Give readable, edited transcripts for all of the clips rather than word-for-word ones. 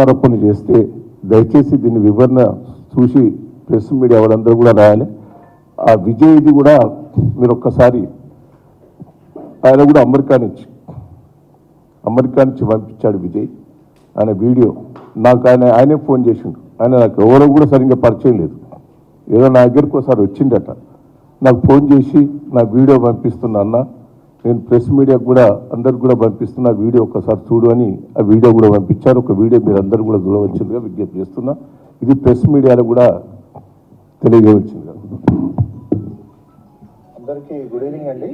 ఆరోపణలు చేస్తే దయచేసి దీన్ని వివరణ చూసి ప్రెస్ మీడియా వాళ్ళందరూ కూడా రాయాలి. ఆ విజయ్ ఇది కూడా మీరు ఒక్కసారి ఆయన కూడా అమెరికా నుంచి పంపించాడు విజయ్. ఆయన వీడియో నాకు ఆయనే ఫోన్ చేసిండు. ఆయన నాకు ఎవరో కూడా సరిగ్గా పరిచయం లేదు. ఏదో నా దగ్గరికి ఒకసారి వచ్చిండట, నాకు ఫోన్ చేసి నా వీడియో పంపిస్తున్నా అన్న, నేను ప్రెస్ మీడియాకు కూడా అందరికి కూడా పంపిస్తున్నా, వీడియో ఒకసారి చూడు అని ఆ వీడియో కూడా పంపించారు. ఒక వీడియో మీరు అందరూ కూడా చూడవలసిందిగా విజ్ఞప్తి చేస్తున్నా. ఇది ప్రెస్ మీడియాలో కూడా తెలియజేయవలసిందిగా. అందరికీ గుడ్ ఈవినింగ్ అండి.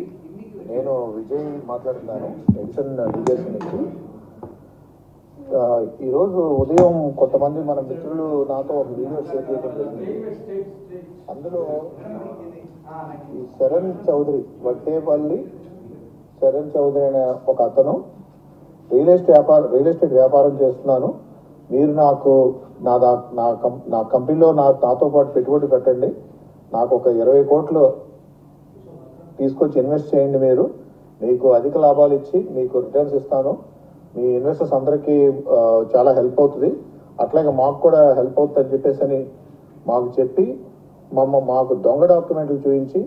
నేను విజయ్ మాట్లాడుతున్నాను ఎడిసన్ డీజేసీ నుంచి. ఈరోజు ఉదయం కొంతమంది మన మిత్రులు నాతో ఒక వీడియో షేర్ చేయడం జరిగింది. అందులో ఈ శరణ్ చౌదరి, వట్టేపల్లి శరణ్ చౌదరి అనే ఒక అతను రియల్ ఎస్టేట్ వ్యాపారం చేస్తున్నాను, మీరు నాకు నా కంపెనీలో నాతో పాటు పెట్టుబడి పెట్టండి, నాకు ఒక 20 కోట్లు తీసుకొచ్చి ఇన్వెస్ట్ చేయండి, మీకు అధిక లాభాలు ఇచ్చి మీకు రిటర్న్స్ ఇస్తాను, మీ ఇన్వెస్టర్స్ అందరికీ చాలా హెల్ప్ అవుతుంది, అట్లాగే మాకు కూడా హెల్ప్ అవుతుంది అని చెప్పేసి మాకు చెప్పి మాకు దొంగ డాక్యుమెంట్లు చూపించి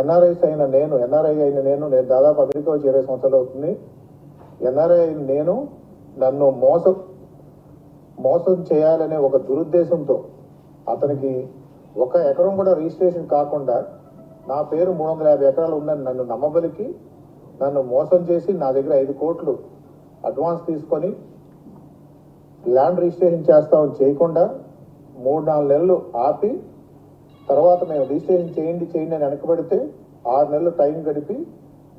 ఎన్ఆర్ఐ అయిన నేను దాదాపు అమెరికా వచ్చి 20 సంవత్సరాలు అవుతుంది. ఎన్ఆర్ఐ నేను నన్ను మోసం చేయాలనే ఒక దురుద్దేశంతో అతనికి ఒక ఎకరం కూడా రిజిస్ట్రేషన్ కాకుండా నా పేరు 350 ఎకరాలు ఉందని నన్ను నమ్మబలికి నన్ను మోసం చేసి నా దగ్గర 5 కోట్లు అడ్వాన్స్ తీసుకొని ల్యాండ్ రిజిస్ట్రేషన్ చేస్తామని చేయకుండా 3-4 నెలలు ఆపి, తర్వాత మేము రిజిస్ట్రేషన్ చేయండి అని వెనకబడితే 6 నెలలు టైం గడిపి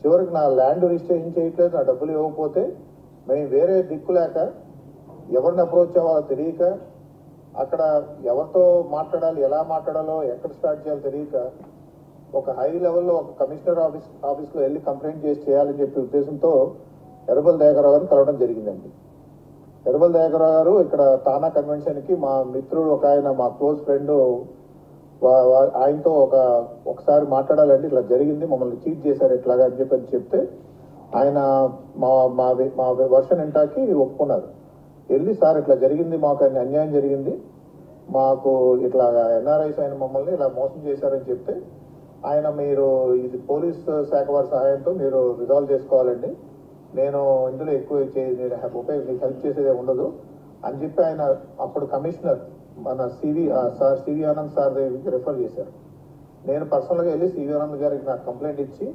చివరికి నా ల్యాండ్ రిజిస్ట్రేషన్ చేయట్లేదు, నా డబ్బులు ఇవ్వకపోతే మేము వేరే దిక్కు లేక ఎవరిని అప్రోచ్ అవ్వాలో తెలియక, అక్కడ ఎవరితో మాట్లాడాలి, ఎలా మాట్లాడాలో, ఎక్కడ స్టార్ట్ చేయాలో తెలియక ఒక హై లెవెల్లో ఒక కమిషనర్ ఆఫీస్లో వెళ్ళి కంప్లైంట్ చేయాలని చెప్పే ఉద్దేశంతో ఎర్రబెల్లి దయాకర్రావు గారిని కలవడం జరిగిందండి. ఎర్రబెల్లి దయాకర్రావు గారు ఇక్కడ తానా కన్వెన్షన్కి మా మిత్రుడు ఒక ఆయన, మా క్లోజ్ ఫ్రెండ్, ఆయనతో ఒకసారి మాట్లాడాలండి, ఇట్లా జరిగింది, మమ్మల్ని చీట్ చేశారు ఇట్లాగా అని చెప్తే ఆయన మా వర్షన్ ఇంటాకి ఒప్పుకున్నారు. వెళ్ళి సార్ ఇట్లా జరిగింది, మాకు అన్యాయం జరిగింది, మాకు ఇట్లా ఎన్ఆర్ఐస్ అయిన మమ్మల్ని ఇలా మోసం చేశారని చెప్తే ఆయన మీరు ఇది పోలీస్ శాఖ వారి సహాయంతో మీరు రిజాల్వ్ చేసుకోవాలండి, నేను ఇందులో ఎక్కువ మీకు హెల్ప్ చేసేదే ఉండదు అని చెప్పి ఆయన అప్పుడు కమిషనర్ మన సివి ఆనంద్ సార్ దగ్గరికి రెఫర్ చేశారు. నేను పర్సనల్గా వెళ్ళి సివి ఆనంద్ గారికి నాకు కంప్లైంట్ ఇచ్చి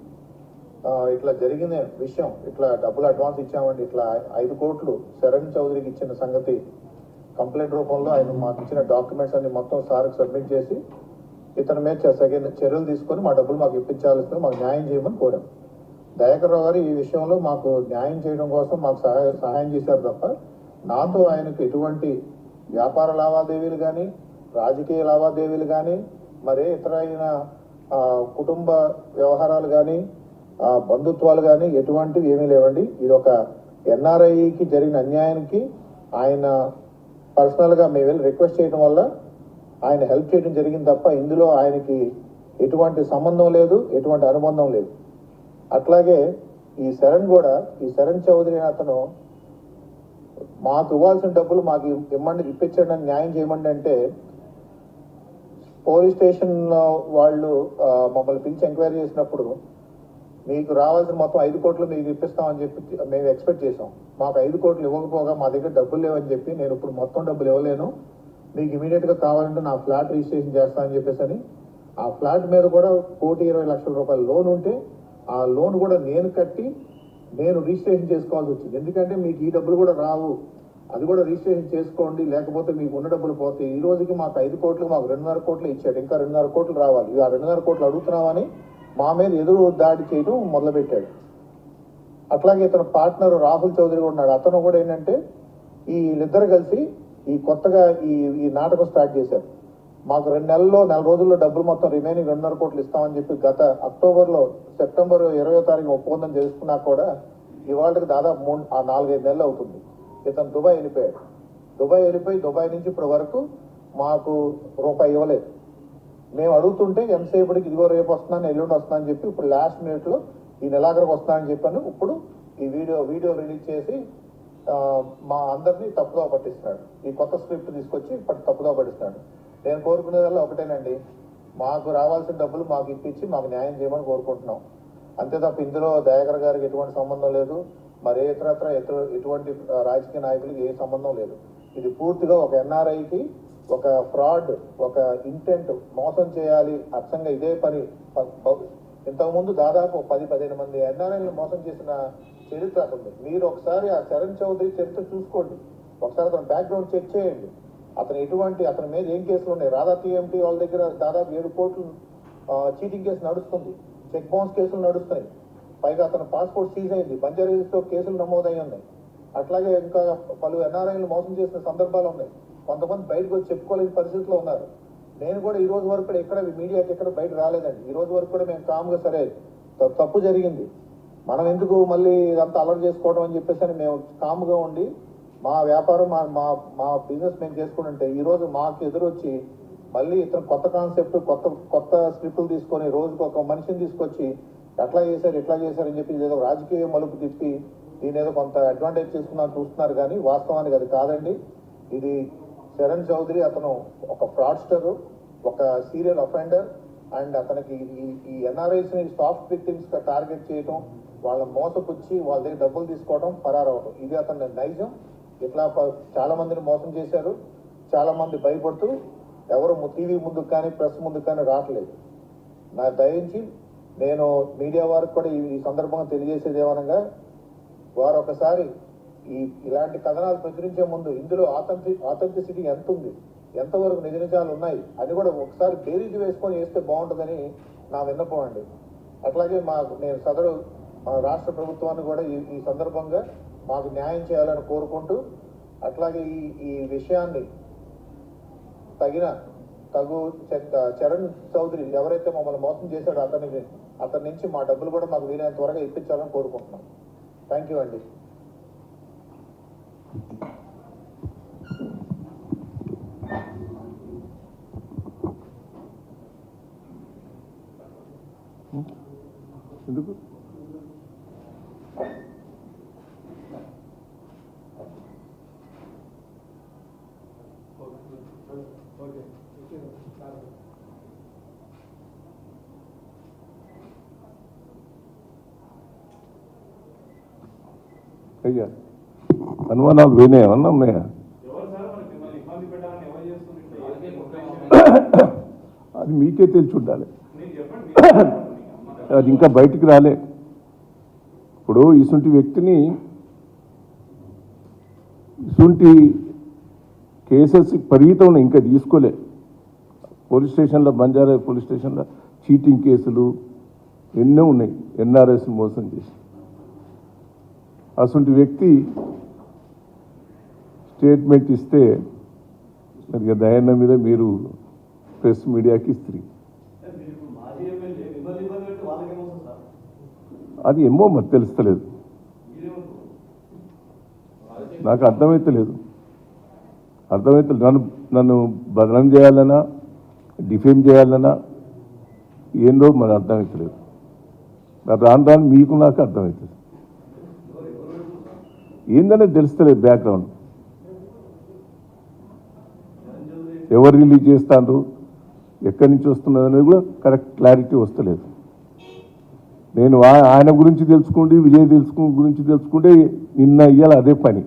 ఇట్లా జరిగిన విషయం, ఇట్లా డబ్బులు అడ్వాన్స్ ఇచ్చామండి, ఇట్లా 5 కోట్లు శరణ్ చౌదరికి ఇచ్చిన సంగతి కంప్లైంట్ రూపంలో ఆయన మాకు ఇచ్చిన డాక్యుమెంట్స్ అన్ని మొత్తం సార్కి సబ్మిట్ చేసి ఇతని మీద చర్యలు తీసుకొని మా డబ్బులు మాకు ఇప్పించాల్సింది, మాకు న్యాయం చేయమని కోరాం. దయాకర్రావు గారు ఈ విషయంలో మాకు న్యాయం చేయడం కోసం మాకు సహాయం చేశారు తప్ప నాతో ఆయనకు ఎటువంటి వ్యాపార లావాదేవీలు కానీ, రాజకీయ లావాదేవీలు కానీ, మరే ఇతరైన కుటుంబ వ్యవహారాలు కానీ, బంధుత్వాలు కానీ ఎటువంటివి ఏమీ లేవండి. ఇది ఒక ఎన్ఆర్ఐకి జరిగిన అన్యాయానికి ఆయన పర్సనల్గా మేము వెళ్ళి రిక్వెస్ట్ చేయడం వల్ల ఆయన హెల్ప్ చేయడం జరిగింది తప్ప ఇందులో ఆయనకి ఎటువంటి సంబంధం లేదు, ఎటువంటి అనుబంధం లేదు. అట్లాగే ఈ శరణ్ చౌదరి అతను మాకు ఇవ్వాల్సిన డబ్బులు మాకు ఇప్పించండి అని న్యాయం చేయమండి అంటే పోలీస్ స్టేషన్ వాళ్ళు మమ్మల్ని పిలిచి ఎంక్వైరీ చేసినప్పుడు మీకు రావాల్సిన మొత్తం 5 కోట్లు మీకు ఇప్పిస్తామని చెప్పి మేము ఎక్స్పెక్ట్ చేసాం. మాకు 5 కోట్లు ఇవ్వకపోగా మా దగ్గర డబ్బులు లేవని చెప్పి నేను ఇప్పుడు మొత్తం డబ్బులు ఇవ్వలేను, మీకు ఇమీడియట్గా కావాలంటే నా ఫ్లాట్ రిజిస్ట్రేషన్ చేస్తానని చెప్పేసి ఆ ఫ్లాట్ మీద కూడా 1,20,00,000 రూపాయల లోన్ ఉంటే ఆ లోన్ కూడా నేను కట్టి నేను రిజిస్ట్రేషన్ చేసుకోవాల్సి వచ్చింది. ఎందుకంటే మీకు ఈ డబ్బులు కూడా రావు, అది కూడా రిజిస్ట్రేషన్ చేసుకోండి, లేకపోతే మీకు ఉన్న డబ్బులు పోతాయి. ఈ రోజుకి మాకు 5 కోట్లు మాకు 2.5 కోట్లు ఇచ్చాడు, ఇంకా 2.5 కోట్లు రావాలి. ఆ 2.5 కోట్లు అడుగుతున్నామని మా మీద ఎదురు దాడి చేయడం మొదలుపెట్టాడు. అట్లాగే ఇతను పార్ట్నర్ రాహుల్ చౌదరి ఉన్నాడు. అతను కూడా ఏంటంటే వీళ్ళిద్దరు కలిసి ఈ కొత్తగా ఈ నాటకం స్టార్ట్ చేశారు. మాకు 4 రోజుల్లో డబ్బులు మొత్తం రిమైనింగ్ 2.5 కోట్లు ఇస్తామని చెప్పి గత సెప్టెంబర్ 20వ తారీఖు ఒప్పందం చేసుకున్నా కూడా ఇవాళకి దాదాపు 4-5 నెలలు అవుతుంది. ఇతను దుబాయ్ వెళ్ళిపోయి దుబాయ్ నుంచి ఇప్పటి వరకు మాకు రూపాయి ఇవ్వలేదు. మేము అడుగుతుంటే ఎంతసేపటికి ఇదిగో రేపు వస్తున్నాను, ఎల్లుండి వస్తున్నాను అని చెప్పి ఇప్పుడు లాస్ట్ మినిట్లో ఈ నెలాఖరికి వస్తున్నానని చెప్పాను. ఇప్పుడు ఈ వీడియో రిలీజ్ చేసి మా అందరినీ తప్పుదో పట్టిస్తున్నాడు. ఈ కొత్త స్క్రిప్ట్ తీసుకొచ్చి తప్పుదో పట్టిస్తున్నాడు. నేను కోరుకునేదల్లా ఒకటేనండి, మాకు రావాల్సిన డబ్బులు మాకు ఇప్పించి మాకు న్యాయం చేయమని కోరుకుంటున్నాం. అంతే తప్ప ఇందులో దయాకర్ గారికి ఎటువంటి సంబంధం లేదు, మరి ఎటువంటి రాజకీయ నాయకులకి ఏ సంబంధం లేదు. ఇది పూర్తిగా ఒక ఎన్ఆర్ఐకి ఒక ఫ్రాడ్, ఒక ఇంటెంట్, మోసం చేయాలి అచ్చంగా ఇదే పని. ఇంతకుముందు దాదాపు 10-15 మంది ఎన్ఆర్ఐలను మోసం చేసిన చరిత్ర అతను. మీరు ఒకసారి ఆ చరణ్ చౌదరి చరిత్ర చూసుకోండి, ఒకసారి అతను బ్యాక్గ్రౌండ్ చెక్ చేయండి. అతని మీద ఏం కేసులు ఉన్నాయి. రాధా టీఎంటీ వాళ్ళ దగ్గర దాదాపు 7 కోట్లు చీటింగ్ కేసు నడుస్తుంది, చెక్ బౌన్స్ కేసులు నడుస్తాయి. పైగా అతను పాస్పోర్ట్ సీజ్ అయింది, బంజారాహిల్స్లో కేసులు నమోదై ఉన్నాయి. అట్లాగే ఇంకా పలు ఎన్ఆర్ఐలు మోసం చేసిన సందర్భాలు ఉన్నాయి. కొంతమంది బయటకు వచ్చి చెప్పుకోలేని పరిస్థితిలో ఉన్నారు. నేను కూడా ఈ రోజు వరకు కూడా ఎక్కడ మీడియాకి ఎక్కడ బయట రాలేదండి. ఈ రోజు వరకు కూడా మేము కామ్గా సరే తప్పు జరిగింది, మనం ఎందుకు మళ్ళీ ఇదంతా అలర్ట్ చేసుకోవడం అని చెప్పేసి అని మేము కామ్గా ఉండి మా వ్యాపారం మా బిజినెస్ మేము చేసుకుంటుంటే ఈరోజు మాకు ఎదురొచ్చి మళ్ళీ ఇతను కొత్త కాన్సెప్ట్ కొత్త స్క్రిప్టులు తీసుకొని రోజుకు ఒక మనిషిని తీసుకొచ్చి ఎట్లా చేశారు అని చెప్పి ఏదో రాజకీయ మలుపు తిప్పి దీని ఏదో కొంత అడ్వాంటేజ్ చేసుకున్నాను చూస్తున్నారు. కానీ వాస్తవానికి అది కాదండి. ఇది చరణ్ చౌదరి అతను ఒక ఫ్రాడ్స్టర్, ఒక సీరియల్ అఫెండర్. అండ్ అతనికి ఈ ఎన్ఆర్ఐస్ ని సాఫ్ట్ విక్టిమ్స్ గా టార్గెట్ చేయటం, వాళ్ళ మోసపుచ్చి వాళ్ళ దగ్గర డబ్బులు తీసుకోవడం, పరారవడం, ఇది అతని నైజం. ఇట్లా చాలా మందిని మోసం చేశారు. చాలా మంది భయపడుతూ ఎవరు టీవీ ముందుకు కానీ ప్రెస్ ముందుకు కానీ రావట్లేదు. నా దయించి నేను మీడియా వారికి కూడా ఈ సందర్భంగా తెలియజేసేది ఏమనగా, వారు ఒకసారి ఇలాంటి కథనాలు ప్రచురించే ముందు ఇందులో ఆథెంటిసిటీ ఎంత ఉంది, ఎంతవరకు నిజ నిజాలు ఉన్నాయి అది కూడా ఒకసారి బేరీజు వేసుకొని వేస్తే బాగుంటుందని నా విన్నపం అండి. అట్లాగే నేను సదరు రాష్ట్ర ప్రభుత్వాన్ని కూడా ఈ సందర్భంగా మాకు న్యాయం చేయాలని కోరుకుంటూ, అట్లాగే ఈ విషయాన్ని తగు చరణ్ చౌదరి ఎవరైతే మమ్మల్ని మోసం చేశాడో అతని నుంచి మా డబ్బులు కూడా మాకు వీలైనంత త్వరగా ఇప్పించాలని కోరుకుంటున్నాం. థ్యాంక్ యూ అండి. ఎందుకు అయ్యా అనుమానాలు వేనే ఏమన్నా ఉన్నాయా? అది మీకే తెలిసి ఉండాలి, అది ఇంకా బయటికి రాలే. ఇప్పుడు ఇసుంటి వ్యక్తిని ఇసుంటి కేసెస్ పరిమితం ఇంకా తీసుకోలే. పోలీస్ స్టేషన్లో, బంజారా పోలీస్ స్టేషన్లో చీటింగ్ కేసులు ఎన్నో ఉన్నాయి, ఎన్ఆర్ఎస్ మోసం చేసి. అసంటి వ్యక్తి స్టేట్మెంట్ ఇస్తే మరి దయాన్న మీద మీరు ప్రెస్ మీడియాకి ఇస్త్రీ, అది ఏమో మరి తెలుస్తలేదు, నాకు అర్థమైతలేదు. నన్ను బదనం చేయాలన్నా డిఫేమ్ చేయాలన్నా ఏందో మరి అర్థమవుతలేదు. రాను మీకు నాకు అర్థమవుతుంది, ఏందనేది తెలుస్తలేదు. బ్యాక్గ్రౌండ్ ఎవరు రిలీజ్ చేస్తాను, ఎక్కడి నుంచి వస్తున్నది అనేది కూడా కరెక్ట్ క్లారిటీ వస్తలేదు. నేను ఆయన గురించి తెలుసుకుంటే, విజయ్ గురించి తెలుసుకుంటే నిన్న ఇయ్యాలి అదే పని.